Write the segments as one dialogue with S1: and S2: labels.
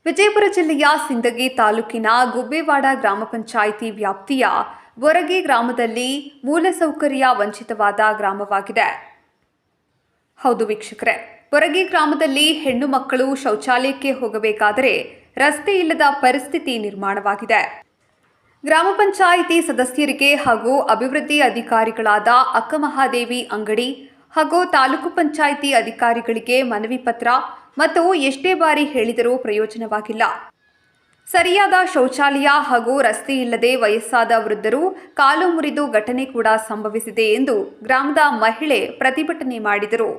S1: ವಿಜಯಪುರ ಜಿಲ್ಲೆಯ ಸಿಂದಗಿ ತಾಲೂಕಿನ ಗುಬ್ಬೇವಾಡ ಗ್ರಾಮ ಪಂಚಾಯಿತಿ ವ್ಯಾಪ್ತಿಯ ಬೊರಗಿ ಗ್ರಾಮದಲ್ಲಿ ಮೂಲಸೌಕರ್ಯ ವಂಚಿತವಾದ ಗ್ರಾಮವಾಗಿದೆ. ಹೌದು ವೀಕ್ಷಕರೇ, ಬೊರಗಿ ಗ್ರಾಮದಲ್ಲಿ ಹೆಣ್ಣು ಮಕ್ಕಳು ಶೌಚಾಲಯಕ್ಕೆ ಹೋಗಬೇಕಾದರೆ ರಸ್ತೆ ಇಲ್ಲದ ಪರಿಸ್ಥಿತಿ ನಿರ್ಮಾಣವಾಗಿದೆ. ಗ್ರಾಮ ಪಂಚಾಯಿತಿ ಸದಸ್ಯರಿಗೆ ಹಾಗೂ ಅಭಿವೃದ್ಧಿ ಅಧಿಕಾರಿಗಳಾದ ಅಕ್ಕಮಹಾದೇವಿ ಅಂಗಡಿ ಹಾಗೂ ತಾಲೂಕು ಪಂಚಾಯಿತಿ ಅಧಿಕಾರಿಗಳಿಗೆ ಮನವಿ ಪತ್ರ ಮತ್ತು ಎಷ್ಟೇ ಬಾರಿ ಹೇಳಿದರೂ ಪ್ರಯೋಜನವಾಗಿಲ್ಲ. ಸರಿಯಾದ ಶೌಚಾಲಯ ಹಾಗೂ ರಸ್ತೆ ಇಲ್ಲದೆ ವಯಸ್ಸಾದ ವೃದ್ಧರು ಕಾಲು ಮುರಿದು ಘಟನೆ ಕೂಡ ಸಂಭವಿಸಿದೆ ಎಂದು ಗ್ರಾಮದ ಮಹಿಳೆ ಪ್ರತಿಭಟನೆ ಮಾಡಿದರು.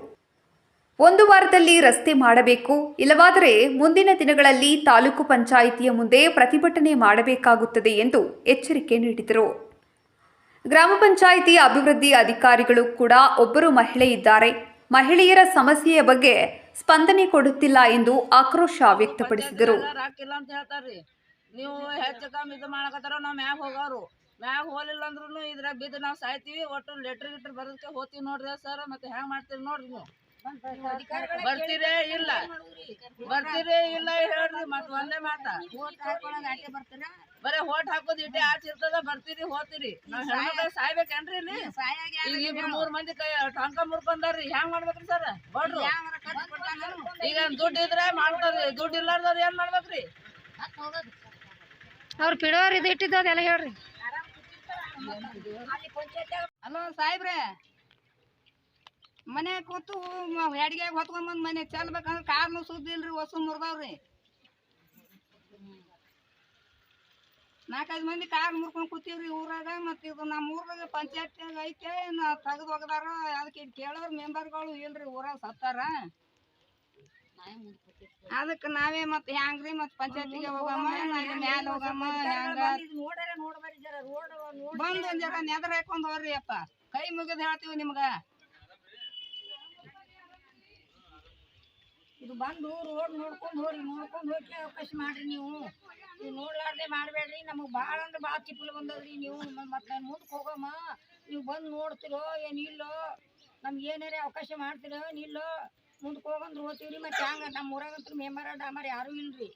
S1: ಒಂದು ವಾರದಲ್ಲಿ ರಸ್ತೆ ಮಾಡಬೇಕು, ಇಲ್ಲವಾದರೆ ಮುಂದಿನ ದಿನಗಳಲ್ಲಿ ತಾಲೂಕು ಪಂಚಾಯಿತಿಯ ಮುಂದೆ ಪ್ರತಿಭಟನೆ ಮಾಡಬೇಕಾಗುತ್ತದೆ ಎಂದು ಎಚ್ಚರಿಕೆ ನೀಡಿದರು. ಗ್ರಾಮ ಪಂಚಾಯಿತಿ ಅಭಿವೃದ್ಧಿ ಅಧಿಕಾರಿಗಳು ಕೂಡ ಒಬ್ಬರು ಮಹಿಳೆ ಇದ್ದಾರೆ. ಮಹಿಳೆಯರ ಸಮಸ್ಯೆಯ ಬಗ್ಗೆ ಸ್ಪಂದನೆ ಕೊಡುತ್ತಿಲ್ಲ ಎಂದು ಆಕ್ರೋಶ ವ್ಯಕ್ತಪಡಿಸಿದರು.
S2: ನೀವು ಹೆಚ್ಚು ಕಮ್ಮಿ ಇದು ಮಾಡಕತ್ತಾರ, ನಾವು ಮ್ಯಾಗ ಹೋಗೋರು ಮ್ಯಾಗ ಹೋಲಿಲ್ಲ ಅಂದ್ರೂ ಇದ್ರಾಗ ಬಿದ್ದು ನಾವು ಸಾಯ್ತೀವಿ. ಒಟ್ಟು ಲೆಟ್ರ್ ಗಿಟ್ರ್ ಬರೋದಕ್ಕೆ ಹೋಗ್ತೀವಿ ನೋಡ್ರಿ ಸರ್. ಮತ್ತೆ ಹೆಂಗೆ ಮಾಡ್ತೀರಿ ನೋಡ್ರಿ, ನೀವು ಬರ್ತೀರೇ ಇಲ್ಲ ಹೇಳ್ರಿ. ಮತ್ತೆ ಒಂದೇ ಮಾತ ಬರೀ ಓಟ್ ಹಾಕೋದು ಇಟ್ಟೆ ಆಚೆ ಇರ್ತದ, ಬರ್ತೀರಿ ಹೋಗ್ತೀರಿ. ನಾವ್ ಹೆಣ್ಮಕ್ಳು ಸಾಯ್ಬೇಕೇನ್ರಿ ಇಲ್ಲಿ? ಈಗ ಇಬ್ರು 3 ಮಂದಿ ಕೈ ಟಂಕ ಮುರ್ಕೊಂಡಾರ್ರಿ, ಹೆಂಗ್ ಮಾಡ್ಬೇಕ್ರಿ ಸರ್? ಬಡ್ರು ಈಗ ದುಡ್ಡು ಇದ್ರೆ ಮಾಡ್ತಾರ್ರಿ, ದುಡ್ಡು ಇಲ್ಲಾರ್ದವ್ರು ಏನ್ ಮಾಡ್ಬೇಕ್ರಿ?
S3: ಅವ್ರು ಪಿಡೋರ್ ಇದು ಇಟ್ಟಿದ್ದೆಲ್ಲ ಹೇಳ್ರಿ.
S4: ಅಲೋ ಸಾಹೇಬ್ರೆ, ಮನೆ ಕೂತು ಅಡಿಗೆ ಹೊತ್ಕೊಂಬಂದು ಮನೆ ಚೆಲ್ಬೇಕಂದ್ರೆ ಕಾರ್ನು ಸುದ್ದಿ ಇಲ್ರಿ, ಹೊಸ ಮುರ್ದಾವ್ರಿ. 4-5 ಮಂದಿ ಕಾರ್ ಮುರ್ಕೊಂಡು ಕೂತೀವ್ರಿ ಊರಾಗ. ಮತ್ತು ಇದು ನಮ್ಮ ಊರಾಗ ಪಂಚಾಯತ್ನಾಗ ಐತೆ ತೆಗೆದು ಹೋಗದಾರ. ಅದಕ್ಕೆ ಕೇಳೋರು ಮೆಂಬರ್ಗಳು ಇಲ್ರಿ, ಊರಾಗ ಸತ್ತಾರ. ಅದಕ್ಕೆ ನಾವೇ ಮತ್ತೆ ಹ್ಯಾಂಗ್ರಿ ಮತ್ತೆ ಪಂಚಾಯತಿಗೆ ಹೋಗಮ್ಮ, ಮ್ಯಾಲ ಹೋಗಮ್ಮ, ಹ್ಯಾಂಗ ಬಂದು ಒಂದ್ ಜರ ನೆದರ್ ಹಾಕೊಂಡ್ ಹೋಗ್ರಿ ಅಪ್ಪ, ಕೈ ಮುಗಿದ್ ಹೇಳ್ತೀವಿ ನಿಮ್ಗ.
S5: ಇದು ಬಂದು ರೋಡ್ ನೋಡ್ಕೊಂಡು ಹೋಗಿ ಅವಕಾಶ ಮಾಡ್ರಿ. ನೀವು ನೋಡ್ಲಾರ್ದೆ ಮಾಡಬೇಡ್ರಿ. ನಮಗೆ ಭಾಳ ಅಂದ್ರೆ ಭಾಳ ಚಿಪ್ಪಲು ಬಂದದ್ರಿ. ನೀವು ಮತ್ತೆ ಮುಂದಕ್ಕೆ ಹೋಗಮ್ಮ, ನೀವು ಬಂದು ನೋಡ್ತಿರೋ ಏನಿಲ್ಲೋ, ನಮ್ಗೆ ಏನಾರ ಅವಕಾಶ ಮಾಡ್ತಿರೋ ಏನಿಲ್ಲೋ, ಮುಂದಕ್ಕೆ ಹೋಗಂದ್ರೆ ಹೋಗ್ತೀವಿ ರೀ. ಮತ್ತೆ ಹಂಗೆ ನಮ್ಮ ಊರಾಗಂತೂ ಮೆಂಬರ್ ಡಾಮರ್ ಯಾರೂ ಇಲ್ರಿ.